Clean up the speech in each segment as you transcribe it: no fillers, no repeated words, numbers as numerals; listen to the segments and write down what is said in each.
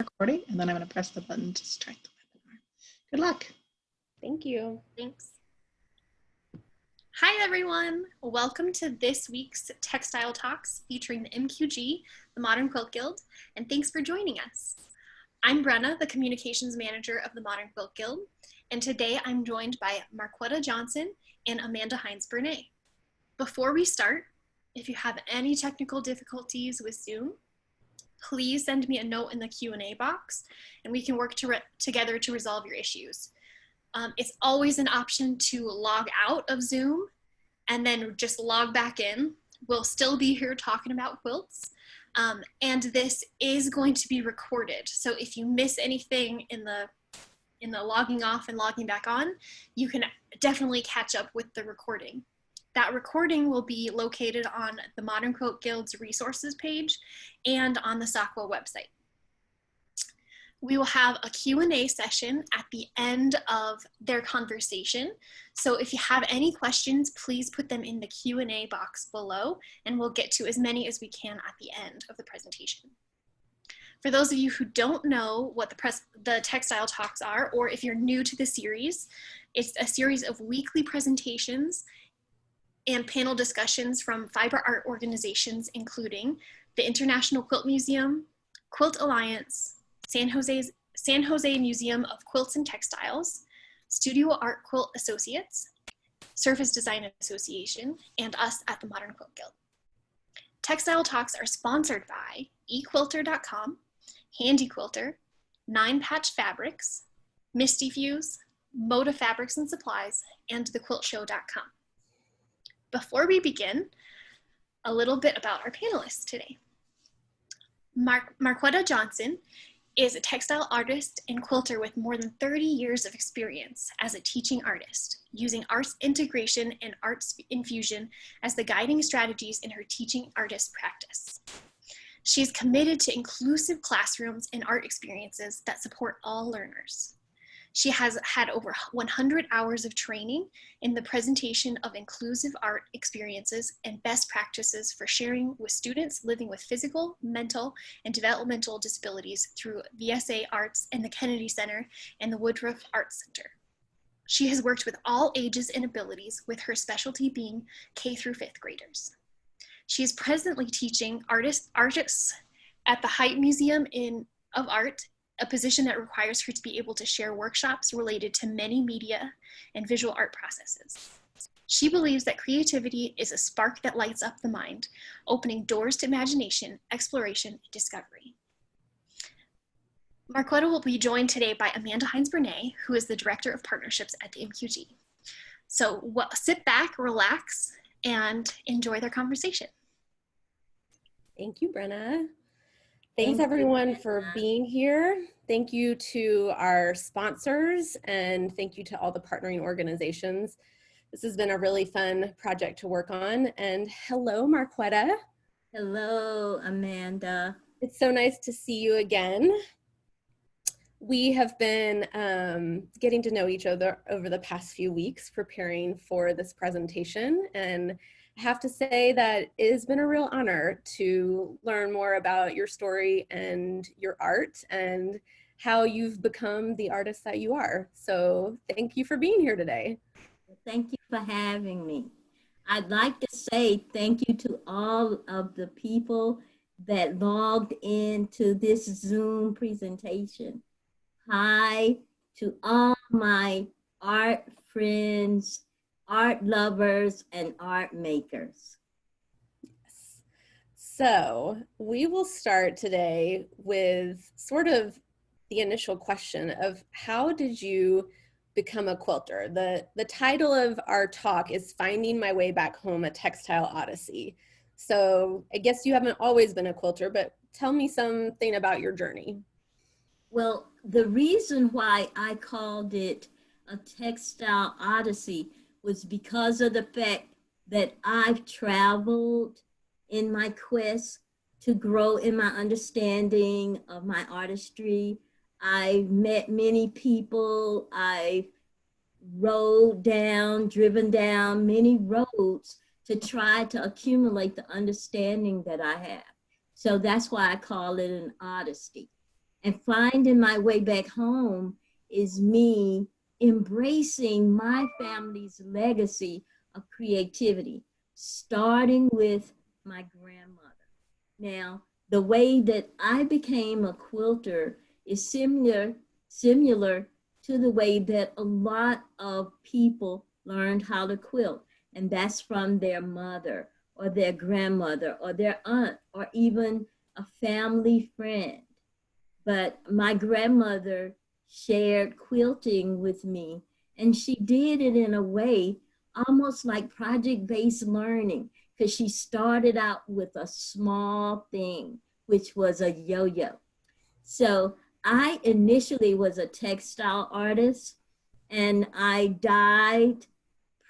Recording, and then I'm going to press the button to start the webinar. Good luck. Thank you. Thanks. Hi, everyone. Welcome to this week's Textile Talks featuring the MQG, the Modern Quilt Guild, and thanks for joining us. I'm Brenna, the Communications Manager of the Modern Quilt Guild, and today I'm joined by Marquetta Johnson and Amanda Hines Bernay. Before we start, if you have any technical difficulties with Zoom, please send me a note in the Q&A box, and we can work together to resolve your issues. It's always an option to log out of Zoom and then just log back in. We'll still be here talking about quilts, and this is going to be recorded. So if you miss anything in the logging off and logging back on, you can definitely catch up with the recording. That recording will be located on the Modern Quilt Guild's resources page and on the SAQA website. We will have a Q&A session at the end of their conversation. So if you have any questions, please put them in the Q&A box below, and we'll get to as many as we can at the end of the presentation. For those of you who don't know what the Textile Talks are, or if you're new to the series, it's a series of weekly presentations and panel discussions from fiber art organizations, including the International Quilt Museum, Quilt Alliance, San Jose Museum of Quilts and Textiles, Studio Art Quilt Associates, Surface Design Association, and us at the Modern Quilt Guild. Textile Talks are sponsored by equilter.com, Handy Quilter, 9 Patch Fabrics, Misty Fuse, Moda Fabrics and Supplies, and thequiltshow.com. Before we begin, a little bit about our panelists today. Marquetta Johnson is a textile artist and quilter with more than 30 years of experience as a teaching artist, using arts integration and arts infusion as the guiding strategies in her teaching artist practice. She's committed to inclusive classrooms and art experiences that support all learners. She has had over 100 hours of training in the presentation of inclusive art experiences and best practices for sharing with students living with physical, mental, and developmental disabilities through VSA Arts and the Kennedy Center and the Woodruff Arts Center. She has worked with all ages and abilities, with her specialty being K through 5th graders. She is presently teaching artists at the Hite Museum of Art, a position that requires her to be able to share workshops related to many media and visual art processes. She believes that creativity is a spark that lights up the mind, opening doors to imagination, exploration, and discovery. Marquetta will be joined today by Amanda Hines Bernay, who is the Director of Partnerships at the MQG. So sit back, relax, and enjoy their conversation. Thank you, Brenna. Thanks everyone for being here. Thank you to our sponsors, and thank you to all the partnering organizations. This has been a really fun project to work on. And hello, Marquetta. Hello, Amanda. It's so nice to see you again. We have been getting to know each other over the past few weeks preparing for this presentation, and I have to say that it has been a real honor to learn more about your story and your art and how you've become the artist that you are. So thank you for being here today. Thank you for having me. I'd like to say thank you to all of the people that logged into this Zoom presentation. Hi to all my art friends, art lovers, and art makers. Yes. So we will start today with sort of the initial question of how did you become a quilter? The title of our talk is Finding My Way Back Home, a Textile Odyssey. So I guess you haven't always been a quilter, but tell me something about your journey. Well, the reason why I called it a Textile Odyssey was because of the fact that I've traveled in my quest to grow in my understanding of my artistry. I've met many people. I've driven down many roads to try to accumulate the understanding that I have. So that's why I call it an odyssey. And finding my way back home is me embracing my family's legacy of creativity, starting with my grandmother. Now, the way that I became a quilter is similar to the way that a lot of people learned how to quilt, and that's from their mother or their grandmother or their aunt or even a family friend. But my grandmother shared quilting with me, and she did it in a way almost like project-based learning, because she started out with a small thing, which was a yo-yo. So I initially was a textile artist, and I dyed,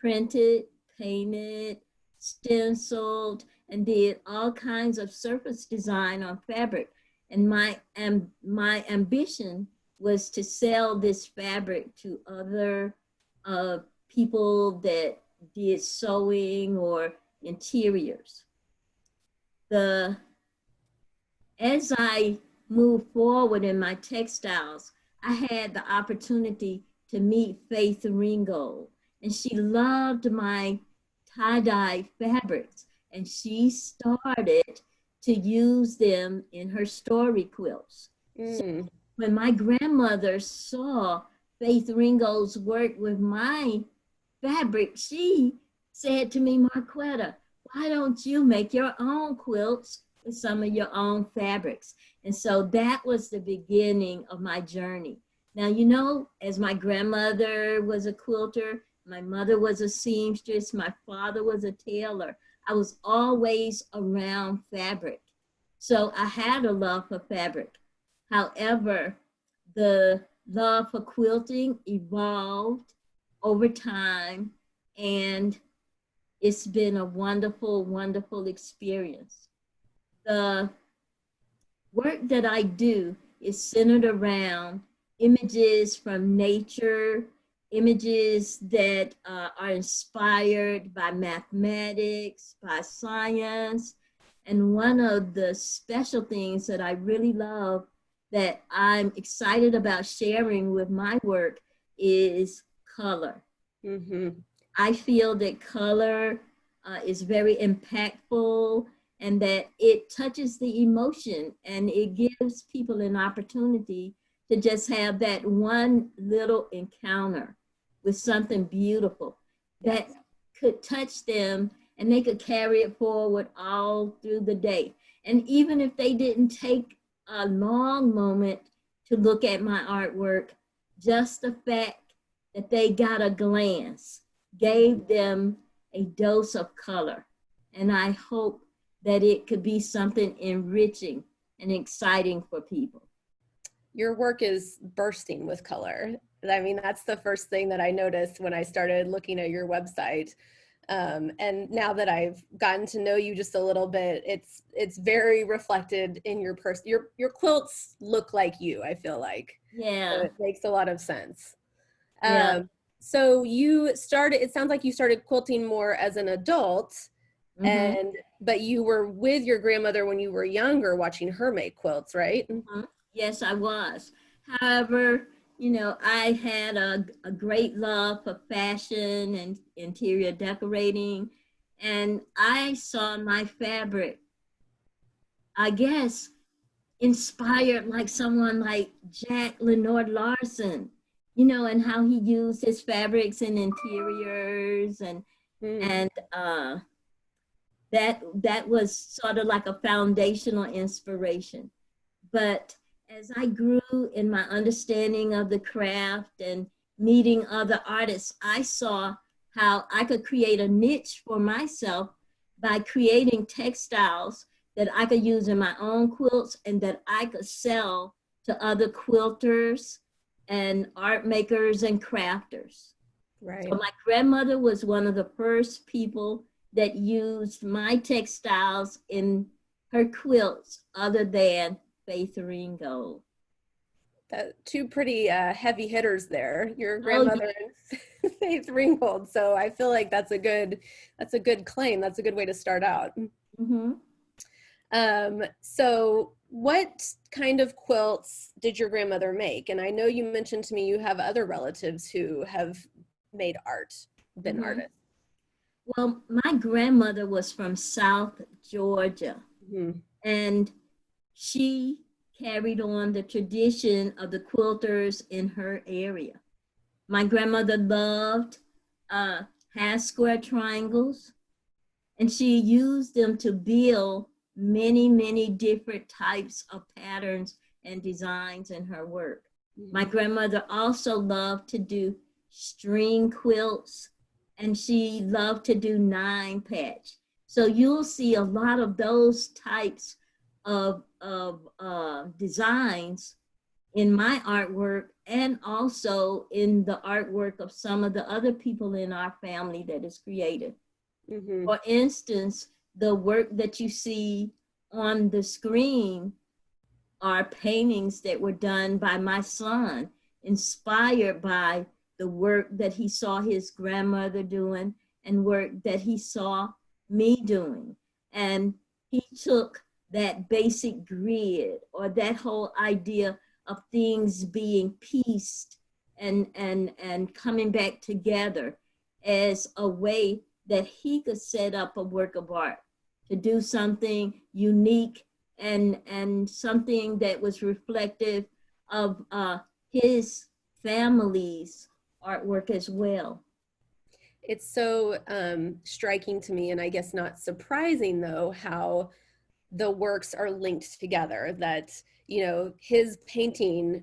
printed, painted, stenciled, and did all kinds of surface design on fabric. And my ambition was to sell this fabric to other people that did sewing or interiors. As I moved forward in my textiles, I had the opportunity to meet Faith Ringgold, and she loved my tie-dye fabrics, and she started to use them in her story quilts. So when my grandmother saw Faith Ringgold's work with my fabric, she said to me, Marquetta, why don't you make your own quilts with some of your own fabrics? And so that was the beginning of my journey. Now, you know, as my grandmother was a quilter, my mother was a seamstress, my father was a tailor, I was always around fabric. So I had a love for fabric. However, the love for quilting evolved over time, and it's been a wonderful, wonderful experience. The work that I do is centered around images from nature, images that are inspired by mathematics, by science. And one of the special things that I really love that I'm excited about sharing with my work is color. I feel that color is very impactful, and that it touches the emotion, and it gives people an opportunity to just have that one little encounter with something beautiful that could touch them, and they could carry it forward all through the day. And even if they didn't take a long moment to look at my artwork, just the fact that they got a glance gave them a dose of color. And I hope that it could be something enriching and exciting for people. Your work is bursting with color. I mean, that's the first thing that I noticed when I started looking at your website. And now that I've gotten to know you just a little bit, it's very reflected in your person. Your quilts look like you, I feel like. Yeah. So it makes a lot of sense. Yeah. So it sounds like you started quilting more as an adult, but you were with your grandmother when you were younger, watching her make quilts, right? Yes, I was. However, you know, I had a great love for fashion and interior decorating, and I saw my fabric, I guess, inspired like someone like Jack Leonard Larson, you know, and how he used his fabrics in interiors, and that was sort of like a foundational inspiration. But as I grew in my understanding of the craft and meeting other artists, I saw how I could create a niche for myself by creating textiles that I could use in my own quilts and that I could sell to other quilters and art makers and crafters. Right. So my grandmother was one of the first people that used my textiles in her quilts, other than Faith Ringgold. Two pretty heavy hitters there, your grandmother and Faith Ringgold. So I feel like that's a good claim. That's a good way to start out. So what kind of quilts did your grandmother make? And I know you mentioned to me you have other relatives who have made art, been artists. Well, my grandmother was from South Georgia, and she carried on the tradition of the quilters in her area. My grandmother loved half square triangles, and she used them to build many, many different types of patterns and designs in her work. My grandmother also loved to do string quilts, and she loved to do 9-patch. So you'll see a lot of those types of designs in my artwork, and also in the artwork of some of the other people in our family that is creative. For instance, the work that you see on the screen are paintings that were done by my son, inspired by the work that he saw his grandmother doing and work that he saw me doing. And he took that basic grid, or that whole idea of things being pieced and coming back together, as a way that he could set up a work of art, to do something unique and something that was reflective of his family's artwork as well. It's so striking to me, and I guess not surprising though, how the works are linked together, that, you know, his painting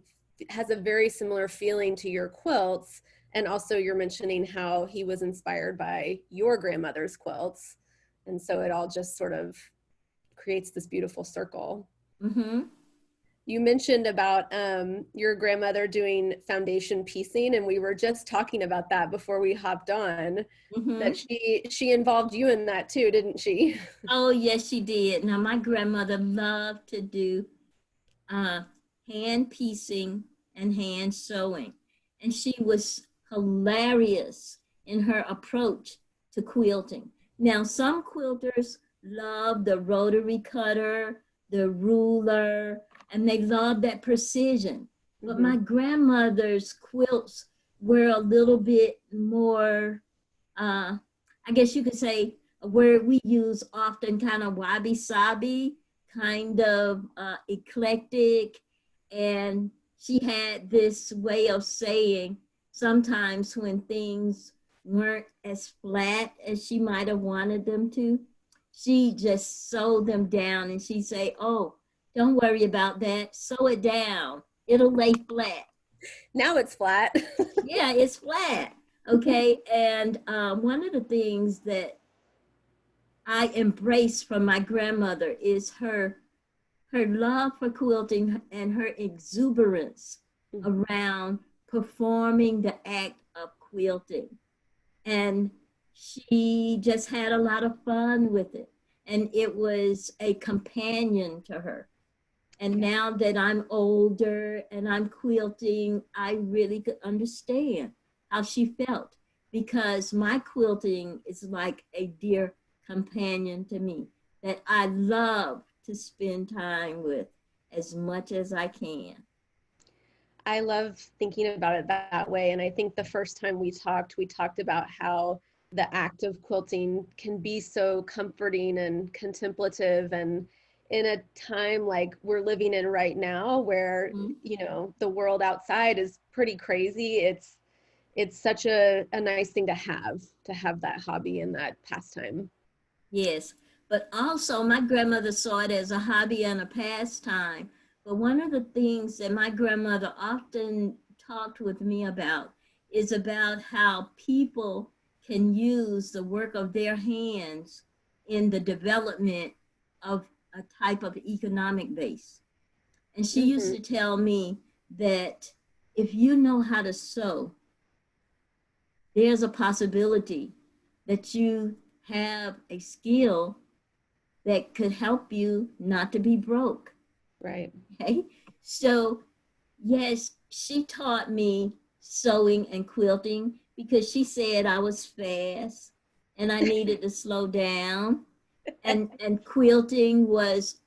has a very similar feeling to your quilts. And also you're mentioning how he was inspired by your grandmother's quilts. And so it all just sort of creates this beautiful circle. You mentioned about your grandmother doing foundation piecing, and we were just talking about that before we hopped on, that she involved you in that too, didn't she? Oh, yes, she did. Now, my grandmother loved to do hand piecing and hand sewing, and she was hilarious in her approach to quilting. Now, some quilters love the rotary cutter, the ruler, and they love that precision. But my grandmother's quilts were a little bit more, I guess you could say, a word we use often, kind of wabi-sabi, kind of eclectic. And she had this way of saying, sometimes when things weren't as flat as she might have wanted them to, she just sewed them down, and she'd say, oh, don't worry about that, sew it down, it'll lay flat. Now it's flat. Yeah, it's flat. Okay. And one of the things that I embrace from my grandmother is her love for quilting and her exuberance around performing the act of quilting. And she just had a lot of fun with it, and it was a companion to her. And now that I'm older and I'm quilting, I really could understand how she felt, because my quilting is like a dear companion to me that I love to spend time with as much as I can. I love thinking about it that way. And I think the first time we talked about how the act of quilting can be so comforting and contemplative, and in a time like we're living in right now, where you know, the world outside is pretty crazy, it's such a nice thing to have that hobby and that pastime. Yes, but also my grandmother saw it as a hobby and a pastime. But one of the things that my grandmother often talked with me about is about how people can use the work of their hands in the development of a type of economic base. And she used to tell me that if you know how to sew, there's a possibility that you have a skill that could help you not to be broke. Right. Okay. So yes, she taught me sewing and quilting because she said I was fast and I needed to slow down. And quilting was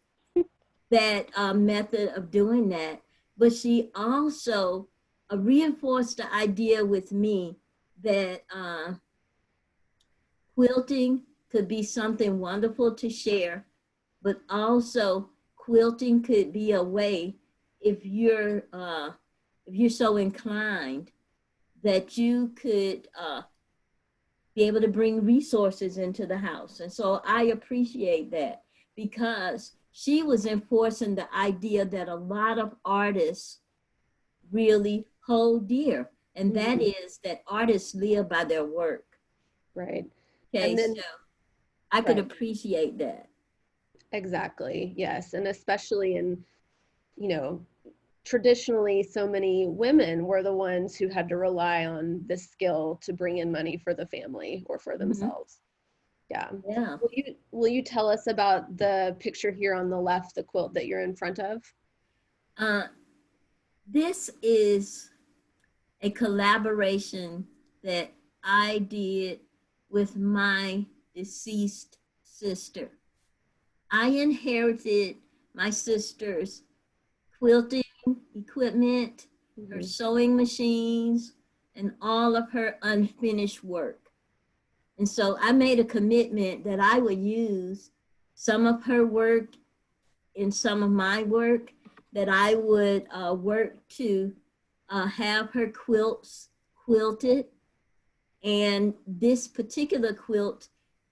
that method of doing that. But she also reinforced the idea with me that quilting could be something wonderful to share, but also quilting could be a way, if you're so inclined, that you could be able to bring resources into the house. And so I appreciate that, because she was enforcing the idea that a lot of artists really hold dear, and that is that artists live by their work. Right. Okay, And then, so I could right. appreciate that. Exactly. Yes. And especially in, you know, traditionally, so many women were the ones who had to rely on this skill to bring in money for the family or for themselves. Yeah. Yeah. Will you tell us about the picture here on the left, the quilt that you're in front of? This is a collaboration that I did with my deceased sister. I inherited my sister's quilting equipment, her sewing machines, and all of her unfinished work. And so I made a commitment that I would use some of her work in some of my work, that I would work to have her quilts quilted. And this particular quilt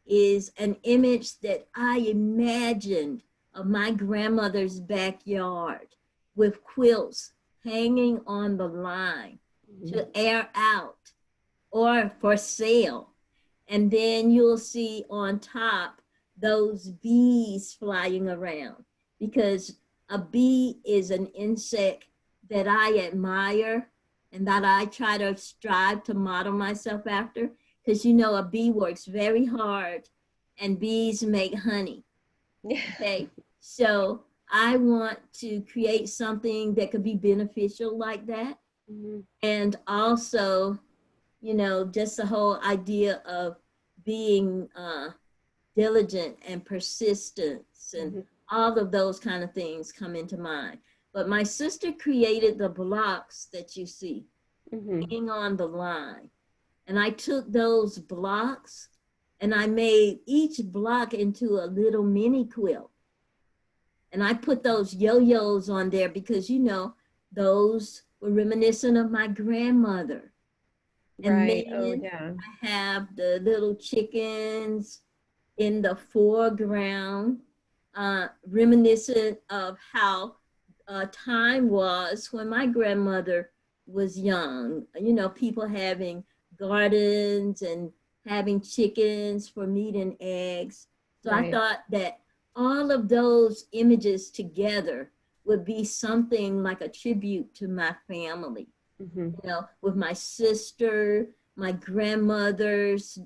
is an image that I imagined of my grandmother's backyard, with quilts hanging on the line to air out or for sale. And then you'll see on top those bees flying around, because a bee is an insect that I admire and that I try to strive to model myself after, because you know a bee works very hard and bees make honey. Okay, so I want to create something that could be beneficial like that. And also, you know, just the whole idea of being diligent and persistence and all of those kind of things come into mind. But my sister created the blocks that you see hanging on the line. And I took those blocks and I made each block into a little mini quilt. And I put those yo-yos on there because, you know, those were reminiscent of my grandmother. And Right. then Oh, yeah. I have the little chickens in the foreground, reminiscent of how time was when my grandmother was young. You know, people having gardens and having chickens for meat and eggs. So I thought that all of those images together would be something like a tribute to my family. You know, with my sister, my grandmother's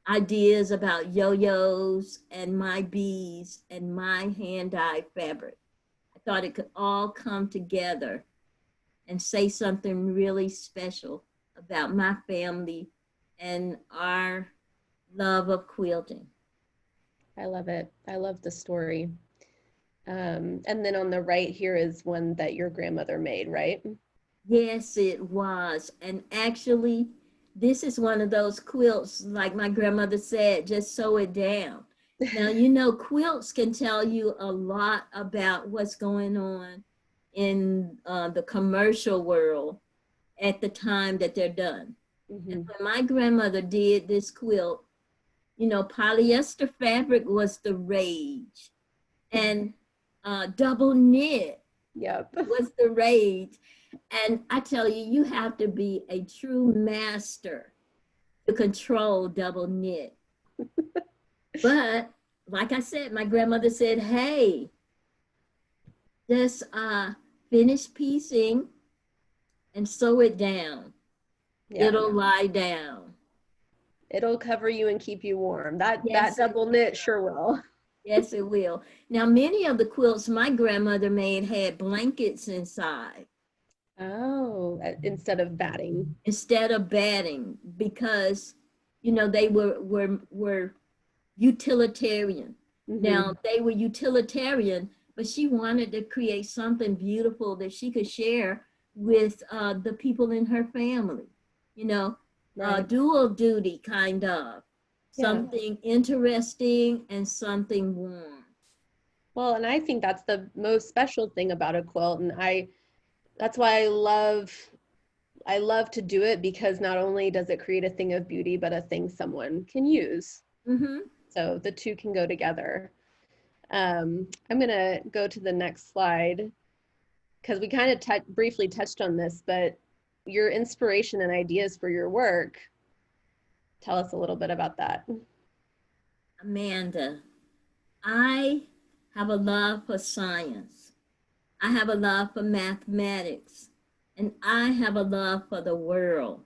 ideas about yo-yos, and my beads and my hand-dyed fabric. I thought it could all come together and say something really special about my family and our love of quilting. I love it. I love the story. And then on the right here is one that your grandmother made, right? Yes, it was. And actually, this is one of those quilts, like my grandmother said, just sew it down. Now, you know, quilts can tell you a lot about what's going on in the commercial world at the time that they're done. And when my grandmother did this quilt, you know, polyester fabric was the rage, and double knit was the rage. And I tell you, you have to be a true master to control double knit. But like I said, my grandmother said, hey, just finish piecing and sew it down. It'll lie down. It'll cover you and keep you warm. That Yes, double knit sure will. Yes, it will. Now, many of the quilts my grandmother made had blankets inside. Oh, instead of batting. Instead of batting, because, you know, they were utilitarian. Now, they were utilitarian, but she wanted to create something beautiful that she could share with the people in her family, you know, Right. dual duty kind of, Yeah. something interesting and something warm. Well, and I think that's the most special thing about a quilt. And that's why I love to do it, because not only does it create a thing of beauty, but a thing someone can use. So the two can go together. I'm gonna go to the next slide, because we kind of briefly touched on this, but your inspiration and ideas for your work, tell us a little bit about that. Amanda, I have a love for science. I have a love for mathematics, and I have a love for the world.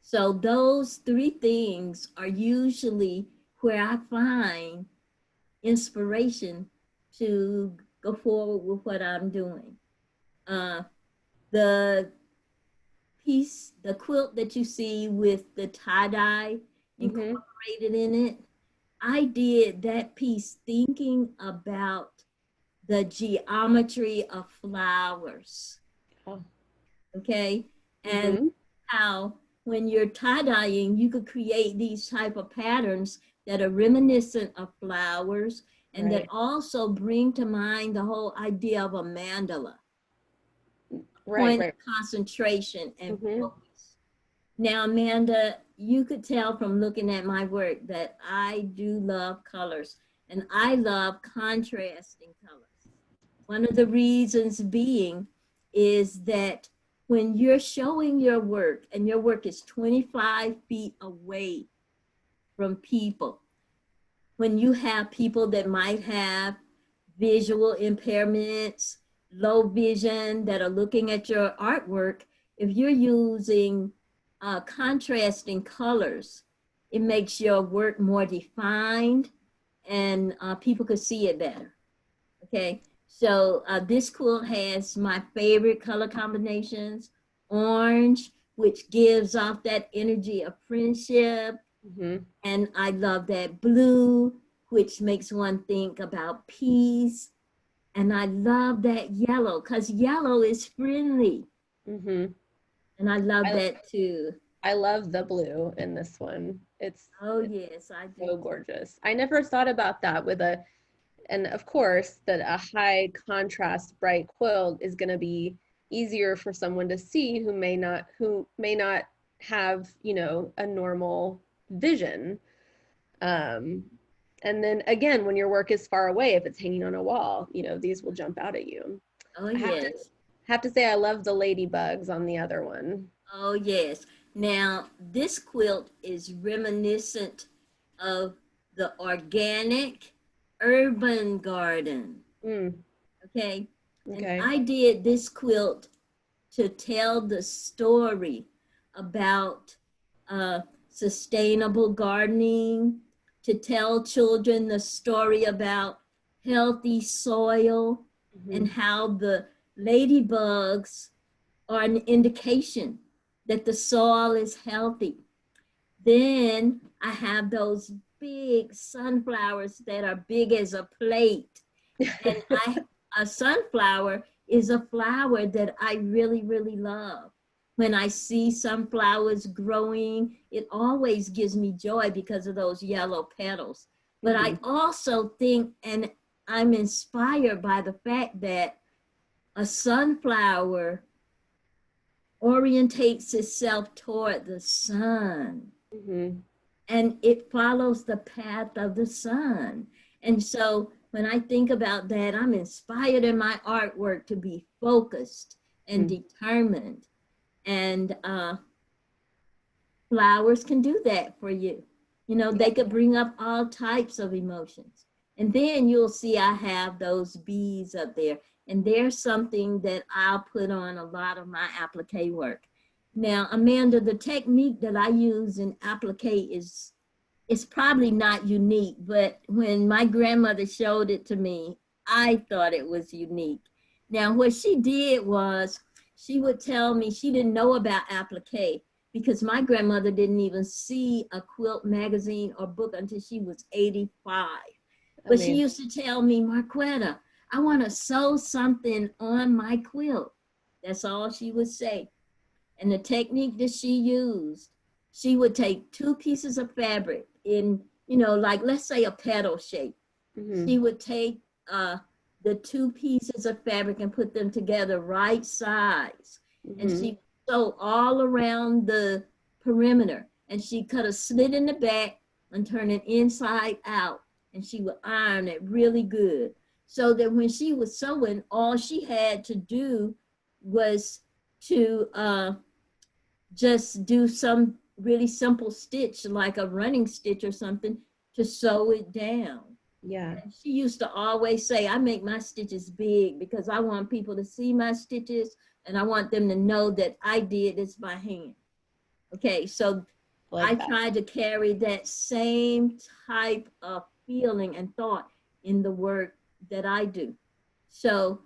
So those three things are usually where I find inspiration to go forward with what I'm doing. The piece, the quilt that you see with the tie-dye incorporated in it, I did that piece thinking about the geometry of flowers. Oh. Okay. And how when you're tie-dyeing, you could create these type of patterns that are reminiscent of flowers, and that also bring to mind the whole idea of a mandala. Point of concentration and focus. Now, Amanda, you could tell from looking at my work that I do love colors, and I love contrasting colors. One of the reasons being is that when you're showing your work, and your work is 25 feet away from people, when you have people that might have visual impairments, low vision, that are looking at your artwork, if you're using contrasting colors, it makes your work more defined, and people could see it better. Okay, so this quilt has my favorite color combinations: orange, which gives off that energy of friendship, and I love that blue, which makes one think about peace. And I love that yellow, because yellow is friendly. And I love that too. I love the blue in this one. It's yes, I do. So gorgeous. I never thought about that and of course that a high contrast bright quilt is going to be easier for someone to see who may not have, you know, a normal vision. And then again, when your work is far away, if it's hanging on a wall, you know, these will jump out at you. Oh, yes. Have to say I love the ladybugs on the other one. Oh, yes. Now, this quilt is reminiscent of the organic urban garden. Okay. And I did this quilt to tell the story about sustainable gardening, to tell children the story about healthy soil, and how the ladybugs are an indication that the soil is healthy. Then I have those big sunflowers that are big as a plate. And a sunflower is a flower that I really, really love. When I see sunflowers growing, it always gives me joy because of those yellow petals. But I also think, and I'm inspired by the fact that a sunflower orientates itself toward the sun, and it follows the path of the sun. And so when I think about that, I'm inspired in my artwork to be focused and determined. And flowers can do that for you. You know, they could bring up all types of emotions. And then you'll see I have those bees up there. And there's something that I'll put on a lot of my applique work. Now, Amanda, the technique that I use in applique is probably not unique, but when my grandmother showed it to me, I thought it was unique. Now, what she did was she would tell me she didn't know about applique because my grandmother didn't even see a quilt magazine or book until she was 85. But she used to tell me, Marquetta, I want to sew something on my quilt. That's all she would say. And the technique that she used, she would take 2 pieces of fabric in, like let's say a petal shape. She would take the 2 pieces of fabric and put them together right size. And she would sew all around the perimeter. And she cut a slit in the back and turn it inside out. And she would iron it really good. So that when she was sewing, all she had to do was to just do some really simple stitch, like a running stitch or something, to sew it down. Yeah. And she used to always say, I make my stitches big because I want people to see my stitches and I want them to know that I did this by hand. Okay, so I tried to carry that same type of feeling and thought in the work that I do. So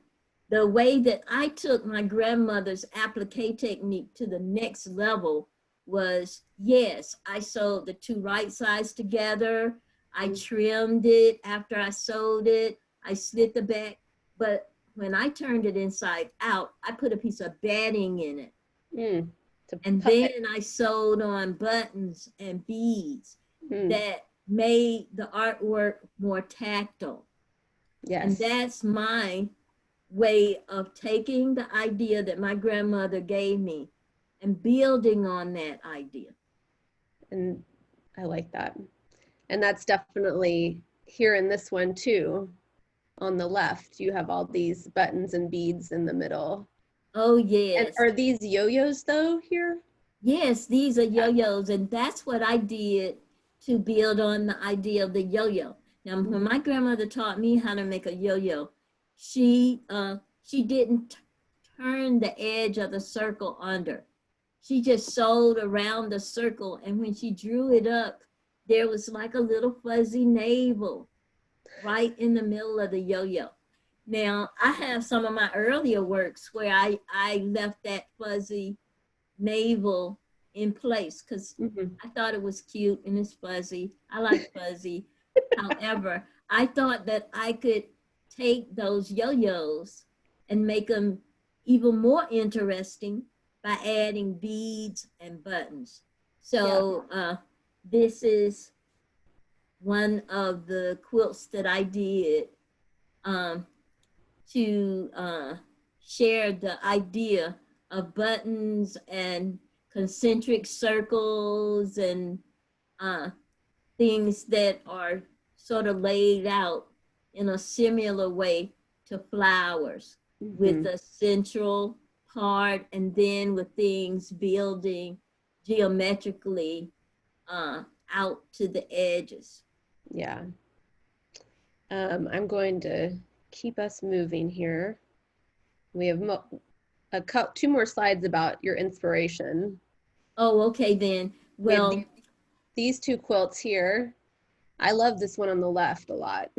the way that I took my grandmother's applique technique to the next level was, yes, I sewed the 2 right sides together. I trimmed it after I sewed it. I slit the back. But when I turned it inside out, I put a piece of batting in it. And then I sewed on buttons and beads that made the artwork more tactile. Yes. And that's my way of taking the idea that my grandmother gave me and building on that idea. And I like that. And that's definitely here in this one too. On the left, you have all these buttons and beads in the middle. Oh, yes. And are these yo-yos though here? Yes, these are yo-yos. And that's what I did to build on the idea of the yo-yo. Now, when my grandmother taught me how to make a yo-yo, she didn't turn the edge of the circle under. She just sewed around the circle. And when she drew it up, there was like a little fuzzy navel right in the middle of the yo-yo. Now, I have some of my earlier works where I left that fuzzy navel in place because I thought it was cute and it's fuzzy. I like fuzzy. However, I thought that I could take those yo-yos and make them even more interesting by adding beads and buttons. So this is one of the quilts that I did to share the idea of buttons and concentric circles and things that are sort of laid out in a similar way to flowers with a central part and then with things building geometrically out to the edges. Yeah. I'm going to keep us moving here. We have 2 more slides about your inspiration. Oh, okay then. Well, these 2 quilts here. I love this one on the left a lot.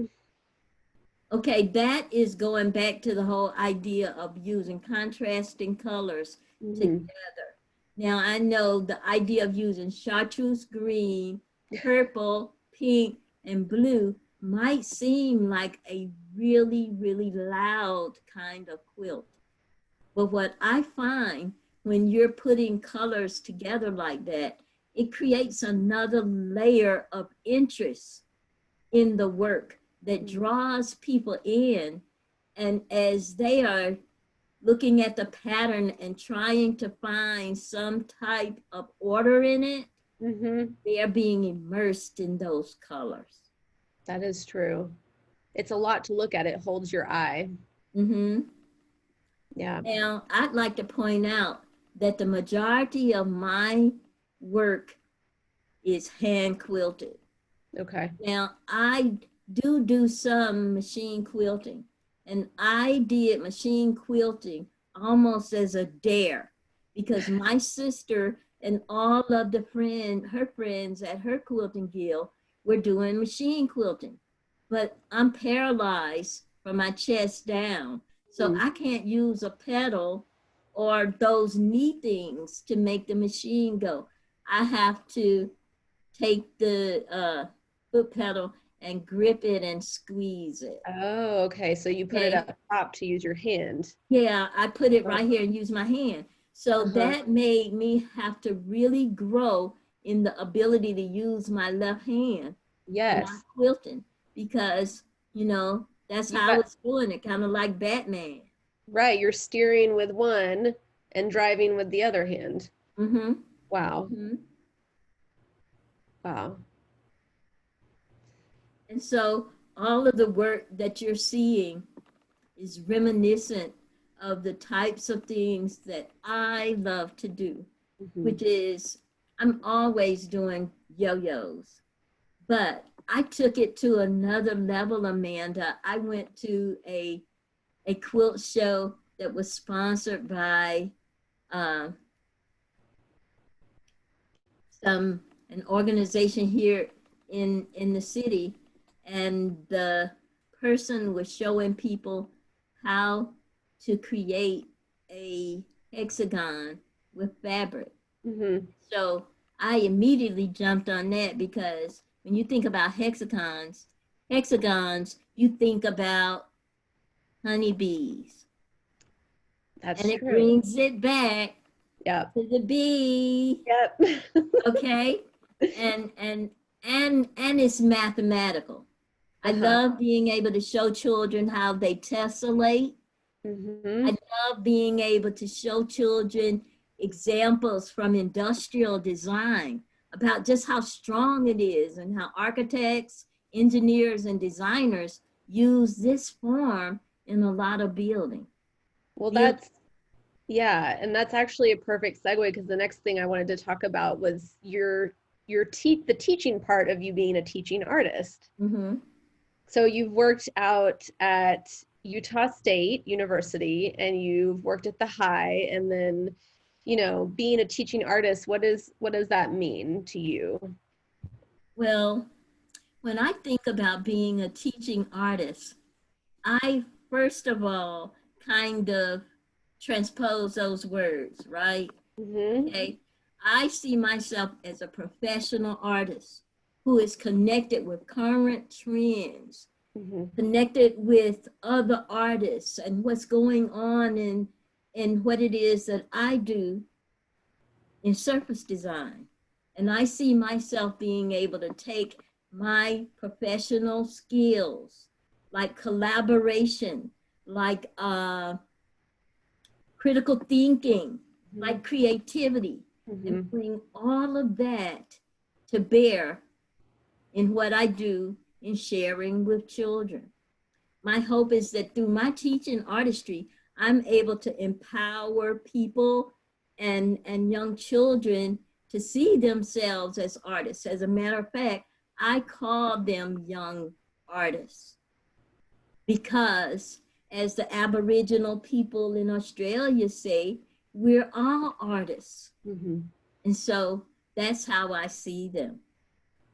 Okay, that is going back to the whole idea of using contrasting colors together. Now, I know the idea of using chartreuse green, purple, pink, and blue might seem like a really, really loud kind of quilt. But what I find when you're putting colors together like that, it creates another layer of interest in the work that draws people in. And as they are looking at the pattern and trying to find some type of order in it, they are being immersed in those colors. That is true. It's a lot to look at. It holds your eye. Yeah. Now, I'd like to point out that the majority of my work is hand quilted. Okay. Now, I do some machine quilting, and I did machine quilting almost as a dare because my sister and all of her friends at her quilting guild were doing machine quilting, but I'm paralyzed from my chest down. So I can't use a pedal or those knee things to make the machine go. I have to take the foot pedal and grip it and squeeze it. Oh, okay. So you put it up top to use your hand. Yeah, I put it right here and use my hand. So that made me have to really grow in the ability to use my left hand when I'm quilting, because, you know, that's how I was doing it, kind of like Batman. Right, you're steering with one and driving with the other hand. Mm-hmm. Wow. Mm-hmm. Wow. And so all of the work that you're seeing is reminiscent of the types of things that I love to do, which is I'm always doing yo-yos. But I took it to another level, Amanda. I went to a quilt show that was sponsored by an organization here in the city, and the person was showing people how to create a hexagon with fabric. So I immediately jumped on that, because when you think about hexagons, you think about honeybees. That's and true. It brings it back to the bee. Okay. And it's mathematical. I love being able to show children how they tessellate. I love being able to show children examples from industrial design about just how strong it is, and how architects, engineers, and designers use this form in a lot of building. Well, that's, yeah, and that's actually a perfect segue, because the next thing I wanted to talk about was the teaching part of you being a teaching artist. So you've worked out at Utah State University, and you've worked at the High, and then, you know, being a teaching artist, what does that mean to you? Well, when I think about being a teaching artist, I first of all kind of transpose those words, right? Okay. I see myself as a professional artist who is connected with current trends, connected with other artists and what's going on in what it is that I do in surface design. And I see myself being able to take my professional skills, like collaboration, like critical thinking, like creativity, and bring all of that to bear in what I do in sharing with children. My hope is that through my teaching artistry, I'm able to empower people and young children to see themselves as artists. As a matter of fact, I call them young artists, because as the Aboriginal people in Australia say, we're all artists. And so that's how I see them.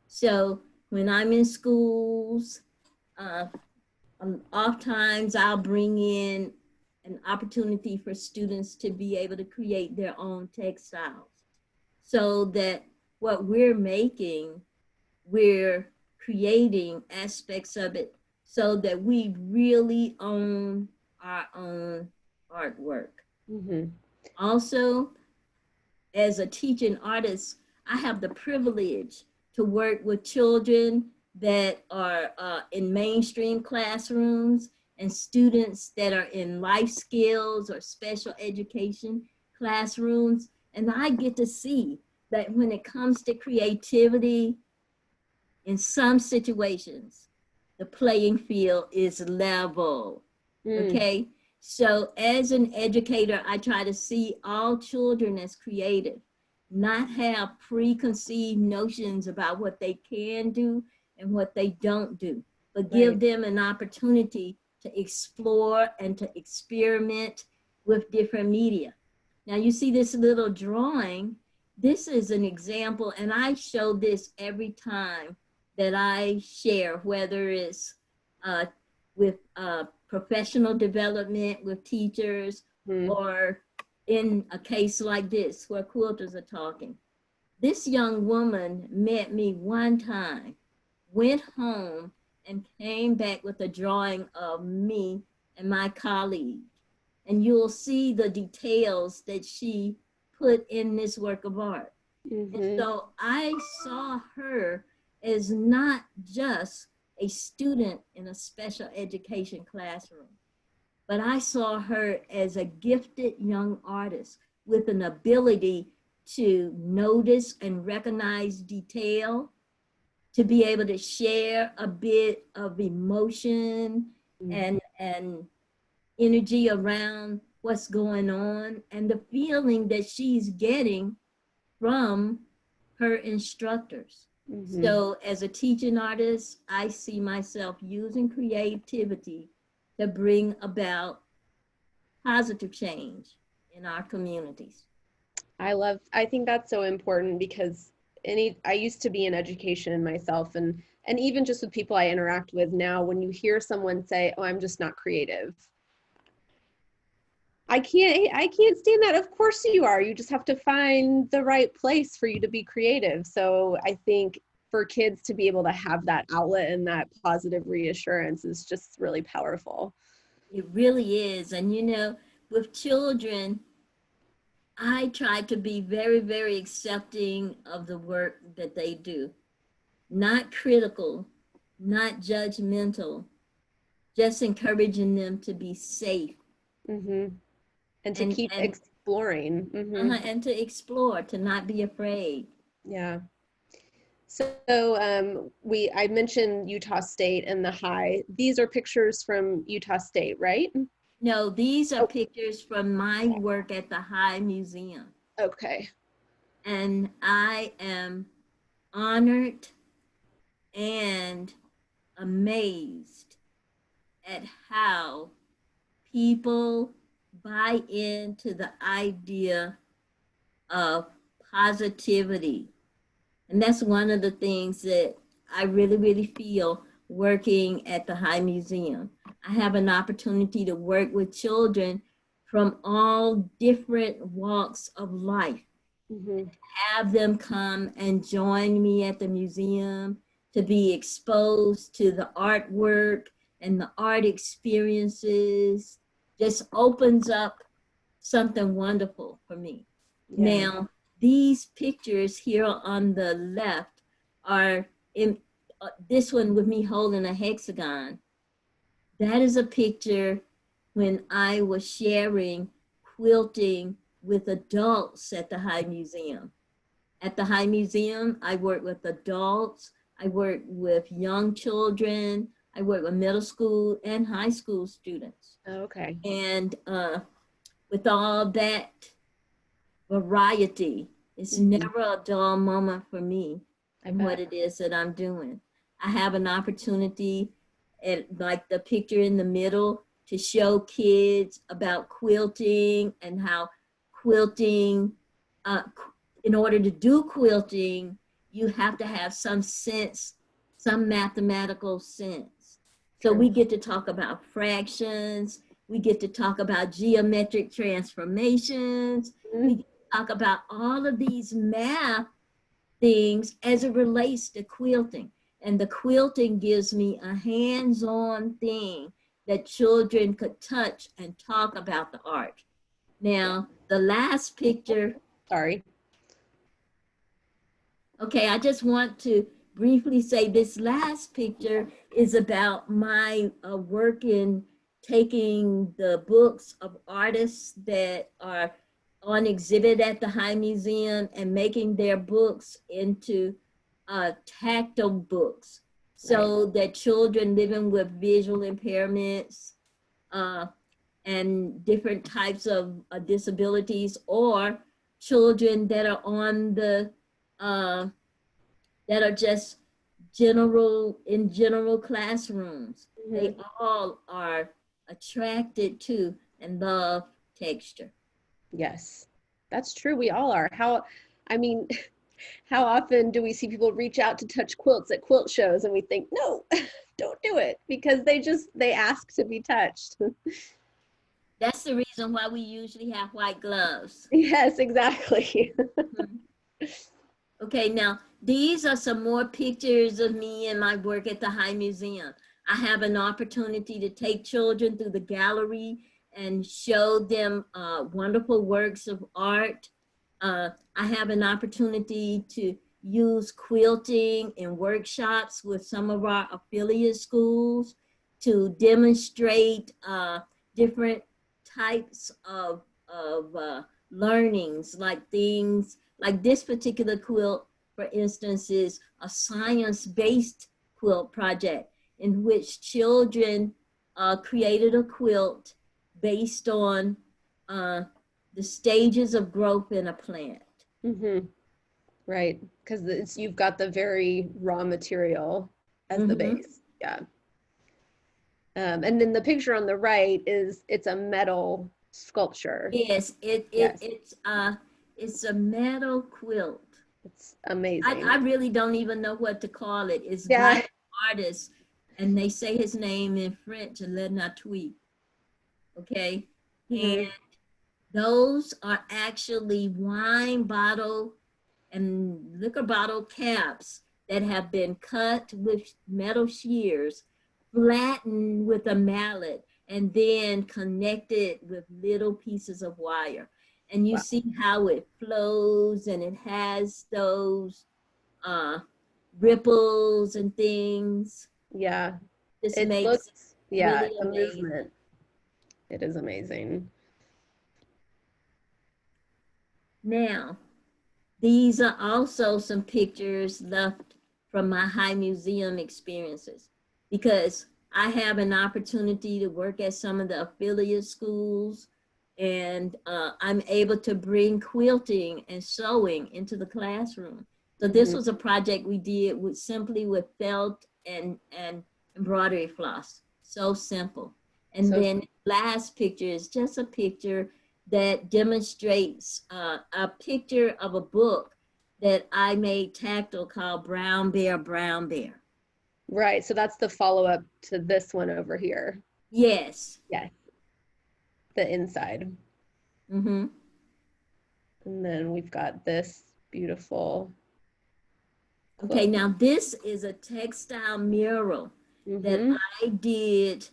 So when I'm in schools, oftentimes I'll bring in an opportunity for students to be able to create their own textiles, so that what we're making, we're creating aspects of it so that we really own our own artwork. Also, as a teaching artist, I have the privilege to work with children that are in mainstream classrooms, and students that are in life skills or special education classrooms. And I get to see that when it comes to creativity, in some situations, the playing field is level. Okay. So as an educator, I try to see all children as creative, not have preconceived notions about what they can do and what they don't do, but give them an opportunity to explore and to experiment with different media. Now you see this little drawing. This is an example, and I show this every time that I share, whether it's with professional development with teachers, or in a case like this where quilters are talking. This young woman met me one time, went home and came back with a drawing of me and my colleague. And you'll see the details that she put in this work of art. And so I saw her as not just a student in a special education classroom, but I saw her as a gifted young artist with an ability to notice and recognize detail, to be able to share a bit of emotion and energy around what's going on, and the feeling that she's getting from her instructors. So as a teaching artist, I see myself using creativity to bring about positive change in our communities. I think that's so important because I used to be in education myself, and even just with people I interact with now, when you hear someone say, "Oh, I'm just not creative," I can't stand that. Of course you are. You just have to find the right place for you to be creative. So I think for kids to be able to have that outlet and that positive reassurance is just really powerful. It really is. And you know, with children, I try to be very, very accepting of the work that they do. Not critical, not judgmental, just encouraging them to be safe. And to keep exploring. And to explore, to not be afraid. Yeah. So I mentioned Utah State and the High. These are pictures from Utah State, right? No, these are pictures from my work at the High Museum. Okay. And I am honored and amazed at how people buy into the idea of positivity. And that's one of the things that I really, really feel working at the High Museum. I have an opportunity to work with children from all different walks of life. Have them come and join me at the museum to be exposed to the artwork and the art experiences. Just opens up something wonderful for me. Now, these pictures here on the left are in this one with me holding a hexagon. That is a picture when I was sharing quilting with adults at the High Museum. At the High Museum, I work with adults, I work with young children, I work with middle school and high school students. Okay. And with all that variety, it's never a dull moment for me in what it is that I'm doing. I have an opportunity at like the picture in the middle to show kids about quilting and how quilting, in order to do quilting, you have to have some sense, some mathematical sense. So we get to talk about fractions, we get to talk about geometric transformations, we get to talk about all of these math things as it relates to quilting. And the quilting gives me a hands-on thing that children could touch and talk about the art. Now, the last picture. Sorry. Okay, I just want to briefly say this last picture is about my work in taking the books of artists that are on exhibit at the High Museum and making their books into tactile books, so that children living with visual impairments and different types of disabilities, or children that are on the that are just in general classrooms. They all are attracted to and love texture. Yes, that's true. We all are. How often do we see people reach out to touch quilts at quilt shows and we think, no, don't do it, because they ask to be touched. That's the reason why we usually have white gloves. Yes, exactly. Okay, now these are some more pictures of me and my work at the High Museum. I have an opportunity to take children through the gallery and show them wonderful works of art. I have an opportunity to use quilting in workshops with some of our affiliate schools to demonstrate different types of learnings, like things like this particular quilt, for instance, is a science-based quilt project in which children created a quilt based on the stages of growth in a plant. Mm-hmm. Right, because you've got the very raw material as the base. Yeah. And then the picture on the right it's a metal sculpture. Yes, it's a metal quilt. It's amazing. I really don't even know what to call it. It's by an artist, and they say his name in French, Le Natui. Okay, and those are actually wine bottle and liquor bottle caps that have been cut with metal shears, flattened with a mallet, and then connected with little pieces of wire. And you see how it flows, and it has those ripples and things. Yeah, This it makes looks, yeah, really a amazing. movement. It is amazing. Now, these are also some pictures left from my High Museum experiences, because I have an opportunity to work at some of the affiliate schools, and I'm able to bring quilting and sewing into the classroom. So this was a project we did simply with felt and embroidery floss. So simple. And then last picture is just a picture that demonstrates a picture of a book that I made tactile called Brown Bear, Brown Bear. Right, so that's the follow-up to this one over here. Yes. Yes. The inside. Mm-hmm. And then we've got this beautiful quilt. Okay, now this is a textile mural that I did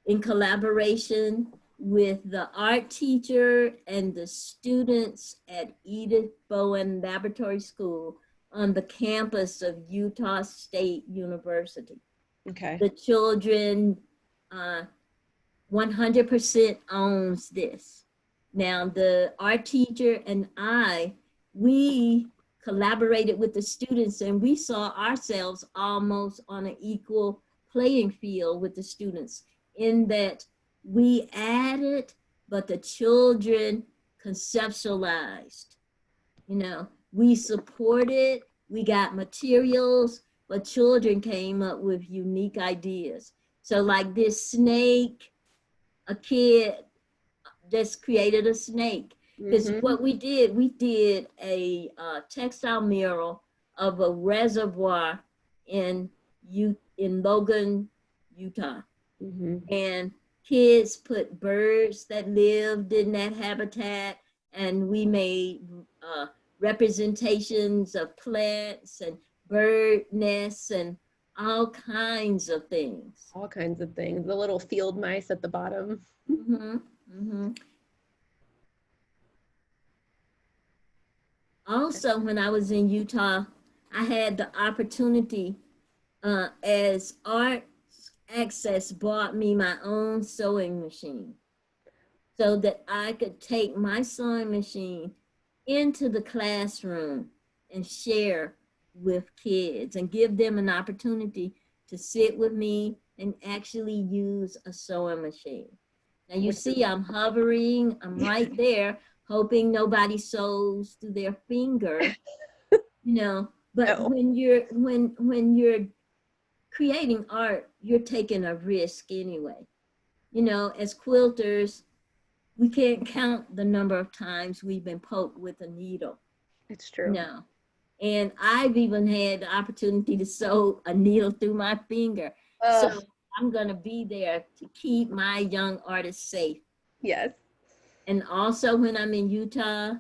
in collaboration with the art teacher and the students at Edith Bowen Laboratory School on the campus of Utah State University. Okay. The children 100% owns this. Now the art teacher and we collaborated with the students, and we saw ourselves almost on an equal playing field with the students, in that we added, but the children conceptualized. You know, we supported, we got materials, but children came up with unique ideas. So like this snake, a kid just created a snake. Because what we did a textile mural of a reservoir in Logan, Utah. And kids put birds that lived in that habitat, and we made representations of plants and bird nests and all kinds of things. All kinds of things. The little field mice at the bottom. Also, when I was in Utah, I had the opportunity, as Art Access bought me my own sewing machine, so that I could take my sewing machine into the classroom and share with kids and give them an opportunity to sit with me and actually use a sewing machine. Now you see I'm hovering, I'm right there, hoping nobody sews through their finger, you know, but when you're creating art, you're taking a risk anyway. You know, as quilters, we can't count the number of times we've been poked with a needle. It's true. No. And I've even had the opportunity to sew a needle through my finger. So I'm gonna be there to keep my young artists safe. Yes. And also when I'm in Utah,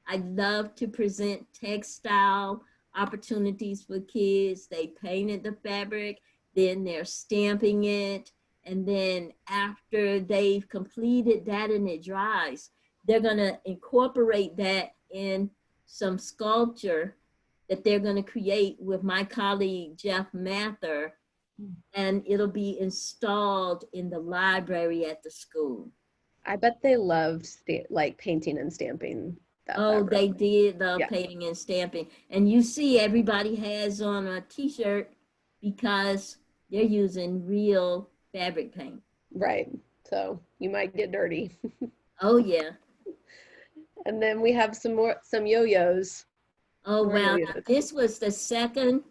I love to present textile opportunities for kids. They painted the fabric, then they're stamping it. And then after they've completed that and it dries, they're gonna incorporate that in some sculpture that they're gonna create with my colleague, Jeff Mather, and it'll be installed in the library at the school. I bet they loved like painting and stamping that Oh, fabric. they did love Yeah. painting and stamping. And you see everybody has on a t-shirt because they're using real fabric paint. Right. So you might get dirty. Oh yeah. And then we have some yo-yos. Oh More wow. yo-yos. This was the second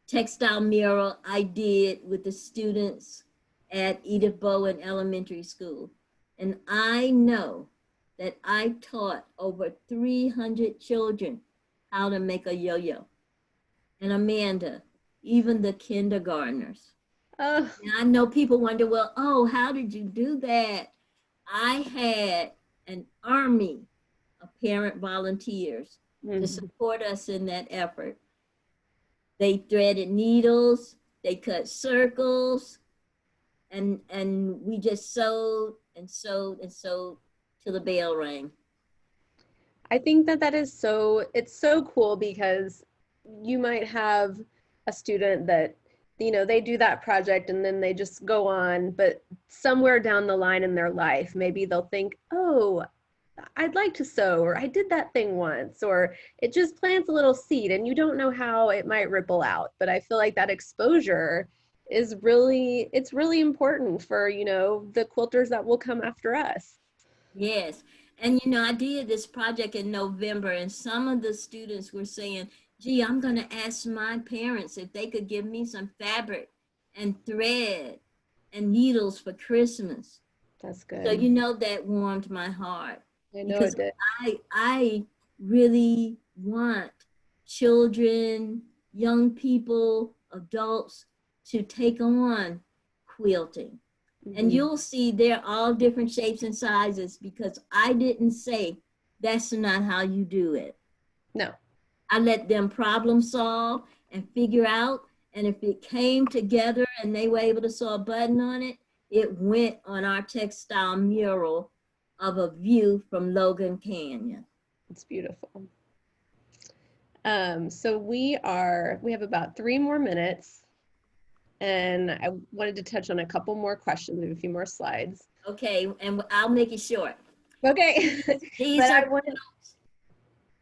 textile mural I did with the students at Edith Bowen Elementary School. And I know that I taught over 300 children how to make a yo-yo. And Amanda, even the kindergartners. Oh, And I know people wonder, well, oh, how did you do that? I had an army of parent volunteers to support us in that effort. They threaded needles, they cut circles, and we just sewed and sewed and sewed till the bell rang. I think that is it's so cool because you might have a student that, you know, they do that project and then they just go on, but somewhere down the line in their life, maybe they'll think, oh, I'd like to sew, or I did that thing once, or it just plants a little seed and you don't know how it might ripple out. But I feel like that exposure is it's really important for, you know, the quilters that will come after us. Yes. And, you know, I did this project in November and some of the students were saying, gee, I'm going to ask my parents if they could give me some fabric and thread and needles for Christmas. That's good. So, you know, that warmed my heart. I know Because it did. I really want children, young people, adults to take on quilting. And you'll see they're all different shapes and sizes because I didn't say that's not how you do it. No. I let them problem solve and figure out. And if it came together and they were able to sew a button on it, it went on our textile mural of a view from Logan Canyon. It's beautiful. So we have about 3 more minutes. And I wanted to touch on a couple more questions. We have a few more slides. Okay, and I'll make it short. Okay.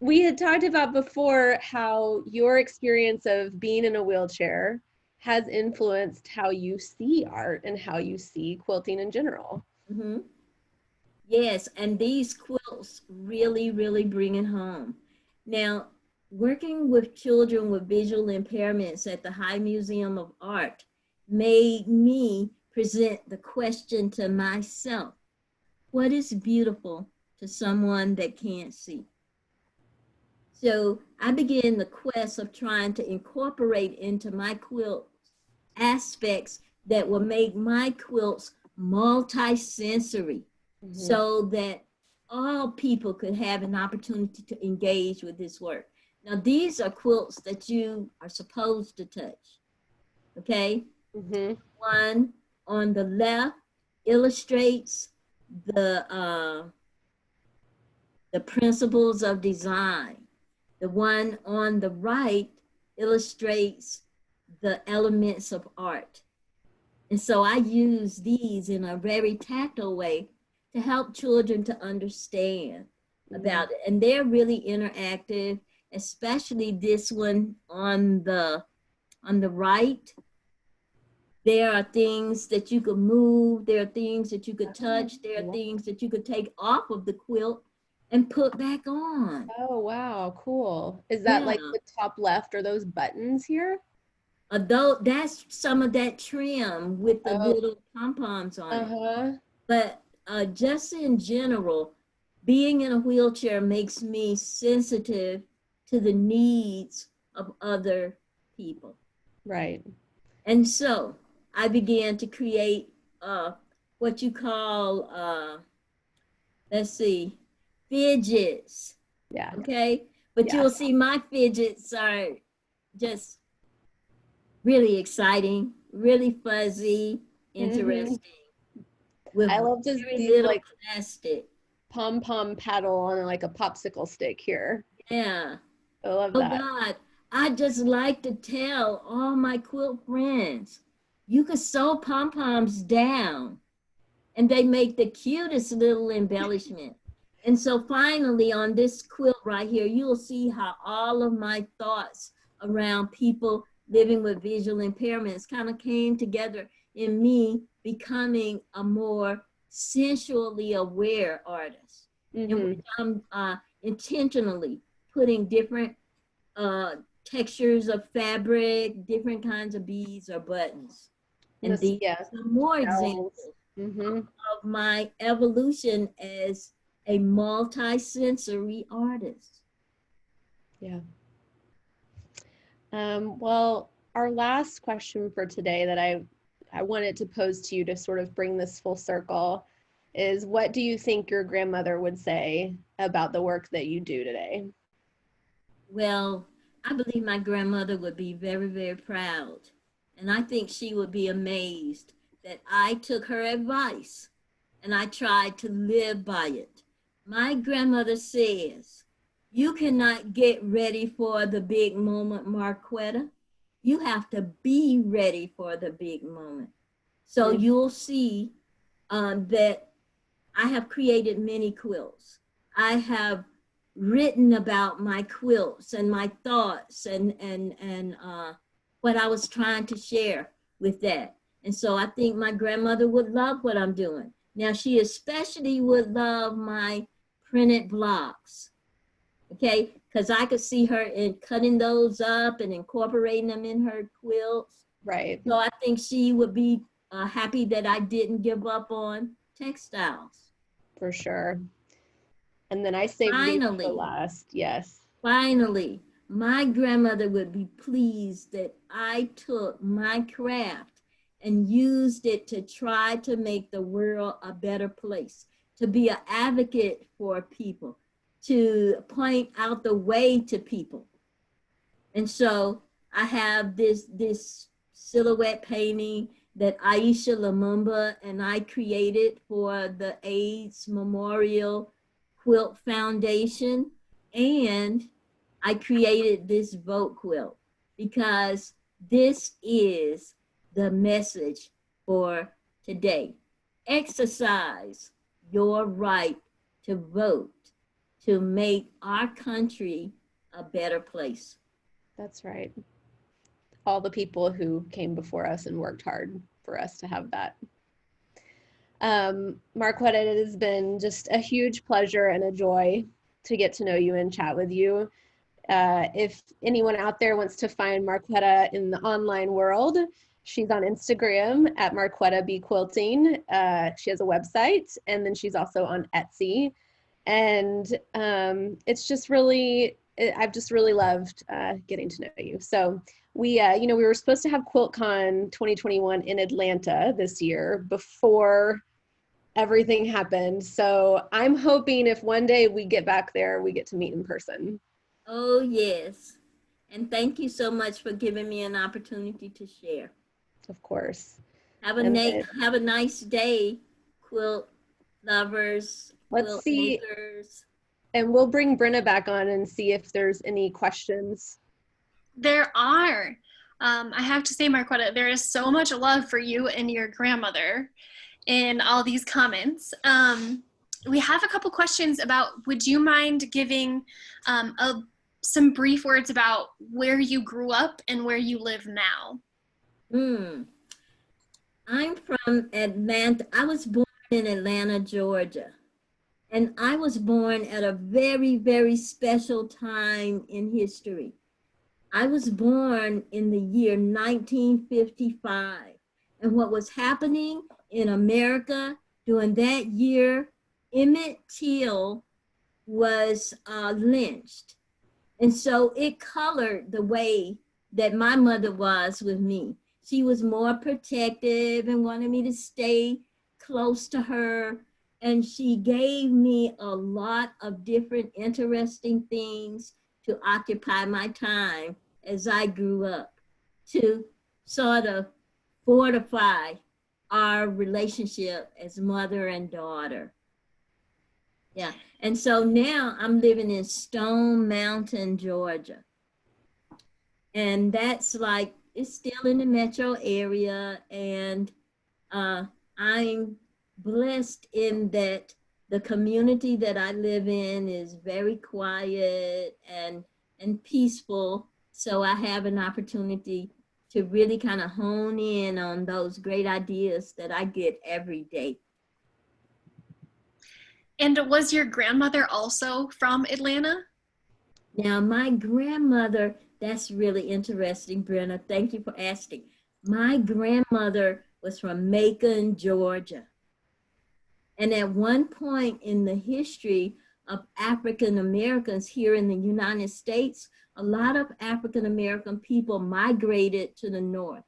We had talked about before how your experience of being in a wheelchair has influenced how you see art and how you see quilting in general. Mm-hmm. Yes, and these quilts really, really bring it home. Now, working with children with visual impairments at the High Museum of Art made me present the question to myself, what is beautiful to someone that can't see? So I began the quest of trying to incorporate into my quilt aspects that will make my quilts multi-sensory, so that all people could have an opportunity to engage with this work. Now, these are quilts that you are supposed to touch, okay? One on the left illustrates the principles of design. The one on the right illustrates the elements of art. And so I use these in a very tactile way to help children to understand about it. And they're really interactive, especially this one on the right. There are things that you could move. There are things that you could touch. There are things that you could take off of the quilt and put back on. Oh, wow. Cool. Is that like the top left? Are those buttons here? Although that's some of that trim with the little pom-poms on it. But just in general, being in a wheelchair makes me sensitive to the needs of other people. Right. And so I began to create what you call, let's see, fidgets. Yeah. Okay. But you'll see my fidgets are just really exciting, really fuzzy, interesting, with I love very these little like plastic. pom-pom paddle on like a popsicle stick here. Yeah. I love Oh that. God, I just like to tell all my quilt friends, you could sew pom-poms down and they make the cutest little embellishment. And so finally on this quilt right here, you'll see how all of my thoughts around people living with visual impairments kind of came together in me becoming a more sensually aware artist. In which I'm intentionally putting different textures of fabric, different kinds of beads or buttons. And these are more examples of my evolution as a multi-sensory artist. Yeah. Well, our last question for today that I wanted to pose to you to sort of bring this full circle is, what do you think your grandmother would say about the work that you do today? Well, I believe my grandmother would be very, very proud. And I think she would be amazed that I took her advice and I tried to live by it. My grandmother says, you cannot get ready for the big moment, Marquetta. You have to be ready for the big moment. So you'll see that I have created many quilts. I have written about my quilts and my thoughts and what I was trying to share with that. And so I think my grandmother would love what I'm doing. Now, she especially would love my printed blocks, okay? Because I could see her in cutting those up and incorporating them in her quilts. Right. So I think she would be happy that I didn't give up on textiles. For sure. And then I saved these for last. Yes. Finally, my grandmother would be pleased that I took my craft and used it to try to make the world a better place, to be an advocate for people, to point out the way to people. And so I have this silhouette painting that Aisha Lumumba and I created for the AIDS Memorial Quilt Foundation. And I created this vote quilt because this is the message for today. Exercise your right to vote to make our country a better place. That's right. All the people who came before us and worked hard for us to have that. Marquetta, it has been just a huge pleasure and a joy to get to know you and chat with you. If anyone out there wants to find Marquetta in the online world, she's on Instagram at Marquetta B Quilting. She has a website, and then she's also on Etsy. And it's just really, I've just really loved getting to know you. So we were supposed to have QuiltCon 2021 in Atlanta this year before everything happened. So I'm hoping if one day we get back there, we get to meet in person. Oh, yes. And thank you so much for giving me an opportunity to share. Of course. Have a nice day, quilt lovers, quilt makers. And we'll bring Brenna back on and see if there's any questions. There are. I have to say, Marquetta, there is so much love for you and your grandmother in all these comments. We have a couple questions about, would you mind giving some brief words about where you grew up and where you live now? I'm from Atlanta. I was born in Atlanta, Georgia. And I was born at a very, very special time in history. I was born in the year 1955. And what was happening in America during that year, Emmett Till was lynched. And so it colored the way that my mother was with me. She was more protective and wanted me to stay close to her. And she gave me a lot of different interesting things to occupy my time as I grew up to sort of fortify our relationship as mother and daughter. Yeah. And so now I'm living in Stone Mountain, Georgia. And that's like, it's still in the metro area. And I'm blessed in that the community that I live in is very quiet and peaceful. So I have an opportunity to really kind of hone in on those great ideas that I get every day. And was your grandmother also from Atlanta? Now, my grandmother, that's really interesting, Brenna. Thank you for asking. My grandmother was from Macon, Georgia. And at one point in the history of African Americans here in the United States, a lot of African American people migrated to the north.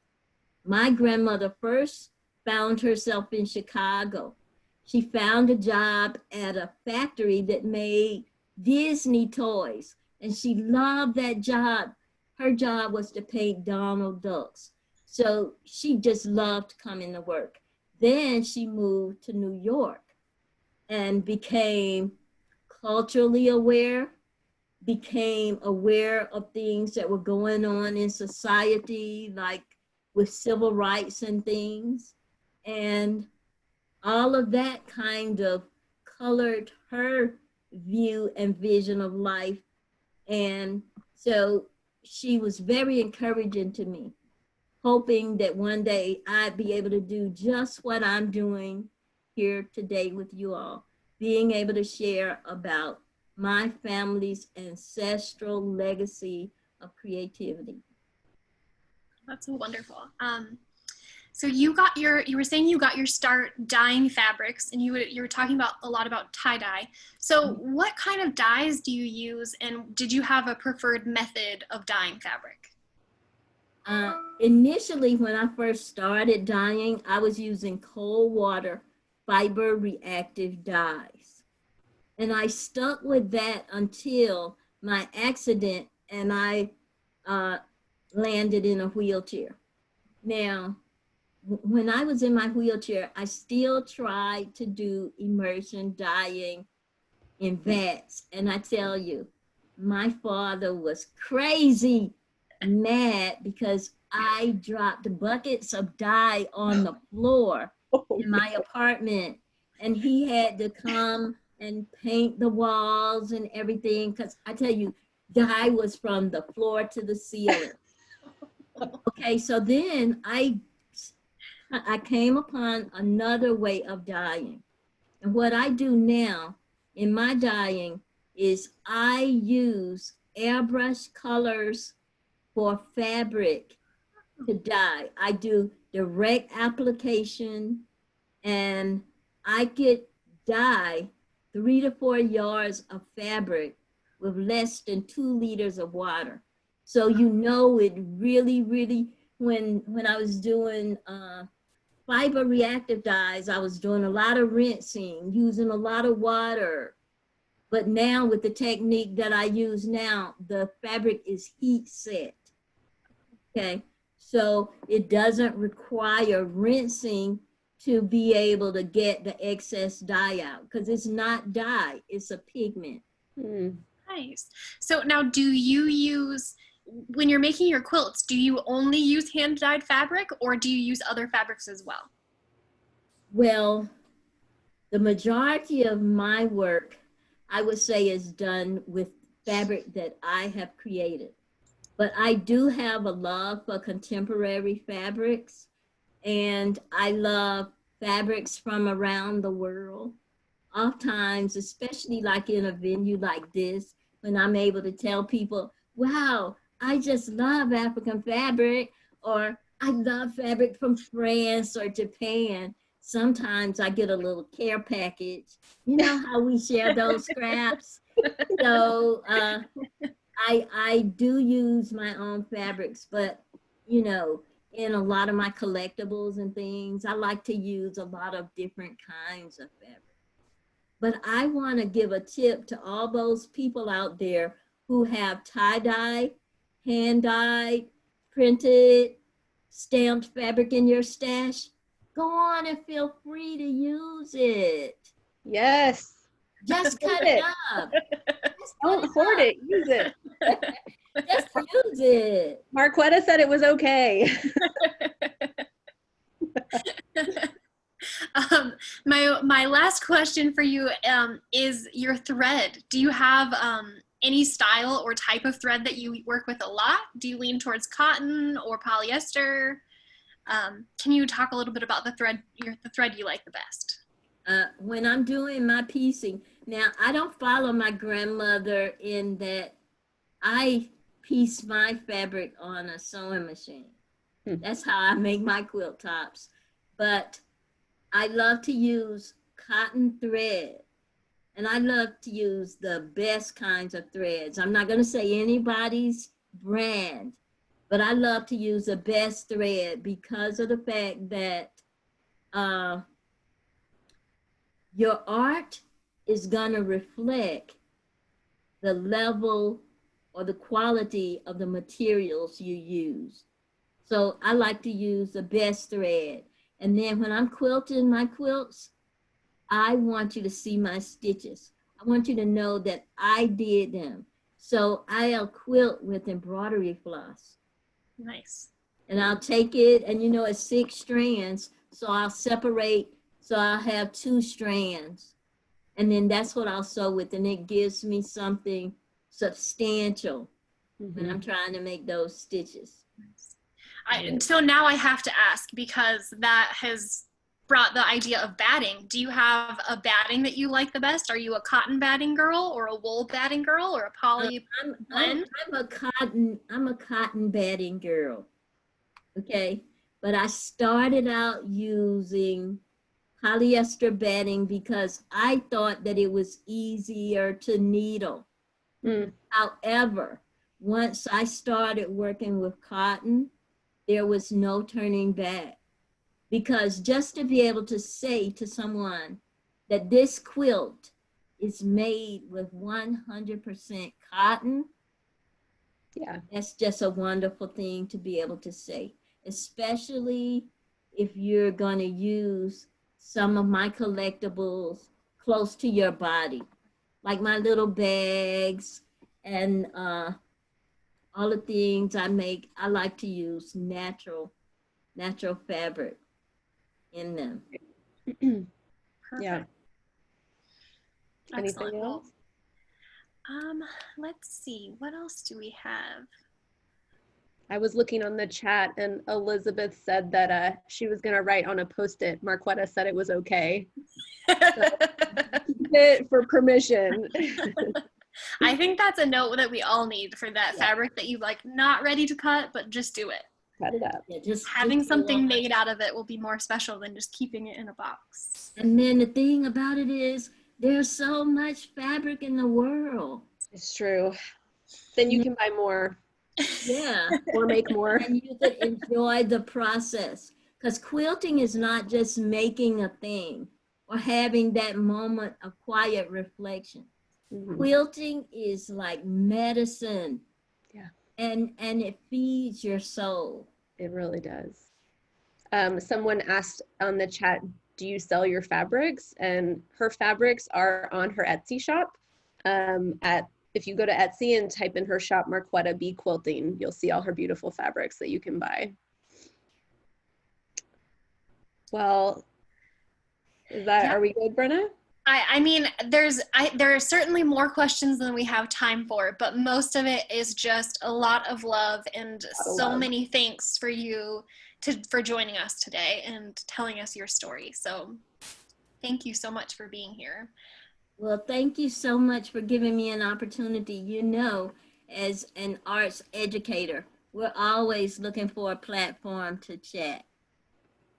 My grandmother first found herself in Chicago. She found a job at a factory that made Disney toys, and she loved that job. Her job was to paint Donald Ducks. So she just loved coming to work. Then she moved to New York and became culturally aware, became aware of things that were going on in society, like with civil rights and things. And all of that kind of colored her view and vision of life. And so she was very encouraging to me, hoping that one day I'd be able to do just what I'm doing here today with you all, being able to share about my family's ancestral legacy of creativity. That's so wonderful. So you were saying you got your start dyeing fabrics, and you were talking about a lot about tie-dye. So what kind of dyes do you use, and did you have a preferred method of dyeing fabric? Initially, when I first started dyeing, I was using cold water fiber reactive dyes. And I stuck with that until my accident and I landed in a wheelchair. Now, when I was in my wheelchair, I still tried to do immersion dyeing in vats. And I tell you, my father was crazy mad because I dropped buckets of dye on the floor in my apartment, and he had to come and paint the walls and everything, because I tell you, dye was from the floor to the ceiling. Okay, so then I came upon another way of dyeing. And what I do now in my dyeing is I use airbrush colors for fabric to dye. I do direct application, and I get dye 3 to 4 yards of fabric with less than 2 liters of water. So you know it really, really, when I was doing fiber reactive dyes, I was doing a lot of rinsing, using a lot of water. But now with the technique that I use now, the fabric is heat set. Okay, so it doesn't require rinsing to be able to get the excess dye out, because it's not dye, it's a pigment. Nice. So now, do you use, when you're making your quilts, do you only use hand-dyed fabric, or do you use other fabrics as well? Well, the majority of my work, I would say, is done with fabric that I have created. But I do have a love for contemporary fabrics, and I love fabrics from around the world. Oftentimes, especially like in a venue like this, when I'm able to tell people, wow, I just love African fabric, or I love fabric from France or Japan. Sometimes I get a little care package. You know how we share those scraps? So I do use my own fabrics, but you know, in a lot of my collectibles and things, I like to use a lot of different kinds of fabric. But I want to give a tip to all those people out there who have tie-dye, hand-dyed, printed, stamped fabric in your stash, go on and feel free to use it. Yes. Just cut it. it up. Just Don't hoard it. Use it. Just use it. Marquetta said it was okay. My last question for you is your thread. Do you have any style or type of thread that you work with a lot? Do you lean towards cotton or polyester? Can you talk a little bit about the thread you like the best? When I'm doing my piecing, now I don't follow my grandmother in that I piece my fabric on a sewing machine. That's how I make my quilt tops. But I love to use cotton thread, and I love to use the best kinds of threads. I'm not going to say anybody's brand, but I love to use the best thread because of the fact that your art is going to reflect the level or the quality of the materials you use. So I like to use the best thread. And then when I'm quilting my quilts, I want you to see my stitches. I want you to know that I did them. So I'll quilt with embroidery floss. Nice. And I'll take it, and you know, it's 6 strands. So I'll separate, so I'll have 2 strands. And then that's what I'll sew with, and it gives me something substantial when I'm trying to make those stitches. So now I have to ask, because that has brought the idea of batting. Do you have a batting that you like the best? Are you a cotton batting girl or a wool batting girl or a poly blend? I'm a cotton batting girl. Okay, but I started out using polyester batting because I thought that it was easier to needle. However, once I started working with cotton, there was no turning back, because just to be able to say to someone that this quilt is made with 100% cotton, yeah, that's just a wonderful thing to be able to say, especially if you're going to use some of my collectibles close to your body, like my little bags and all the things I make. I like to use natural fabric in them. Yeah. Anything Excellent. else? Let's see, what else do we have? I was looking on the chat, and Elizabeth said that she was going to write on a Post-it. Marquetta said it was okay. So, keep it for permission. I think that's a note that we all need for that fabric that you like, not ready to cut, but just do it. Cut it up. Yeah, just having something made out of it will be more special than just keeping it in a box. And then the thing about it is, there's so much fabric in the world. It's true. Then you can buy more. Yeah. Or make more. And you could enjoy the process. Because quilting is not just making a thing or having that moment of quiet reflection. Quilting is like medicine. Yeah. And it feeds your soul. It really does. Someone asked on the chat, do you sell your fabrics? And her fabrics are on her Etsy shop. If you go to Etsy and type in her shop, Marquetta B Quilting, you'll see all her beautiful fabrics that you can buy. Well, are we good, Brenna? I mean, there are certainly more questions than we have time for, but most of it is just a lot of love and so many thanks for you for joining us today and telling us your story. So thank you so much for being here. Well, thank you so much for giving me an opportunity. You know, as an arts educator, we're always looking for a platform to chat.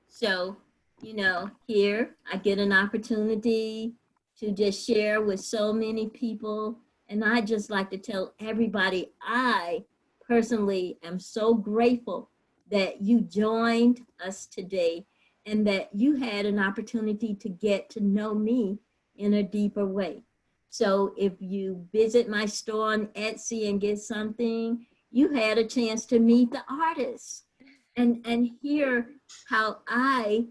So, you know, here I get an opportunity to just share with so many people. And I just like to tell everybody, I personally am so grateful that you joined us today and that you had an opportunity to get to know me in a deeper way. So if you visit my store on Etsy and get something, you had a chance to meet the artists and hear how I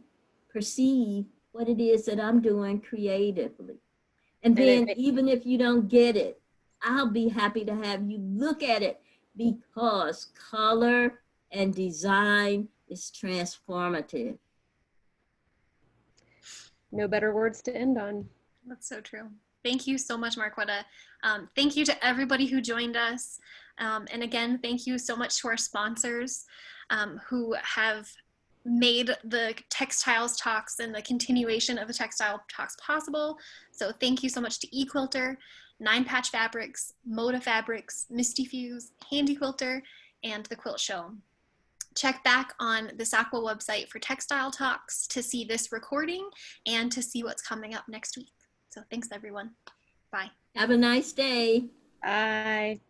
perceive what it is that I'm doing creatively. And then even if you don't get it, I'll be happy to have you look at it, because color and design is transformative. No better words to end on. That's so true. Thank you so much, Marquetta. Thank you to everybody who joined us. And again, thank you so much to our sponsors who have made the Textiles Talks and the continuation of the Textile Talks possible. So thank you so much to eQuilter, 9 Patch Fabrics, Moda Fabrics, Misty Fuse, Handy Quilter, and the Quilt Show. Check back on the SAQA website for Textile Talks to see this recording and to see what's coming up next week. So thanks, everyone. Bye. Have a nice day. Bye.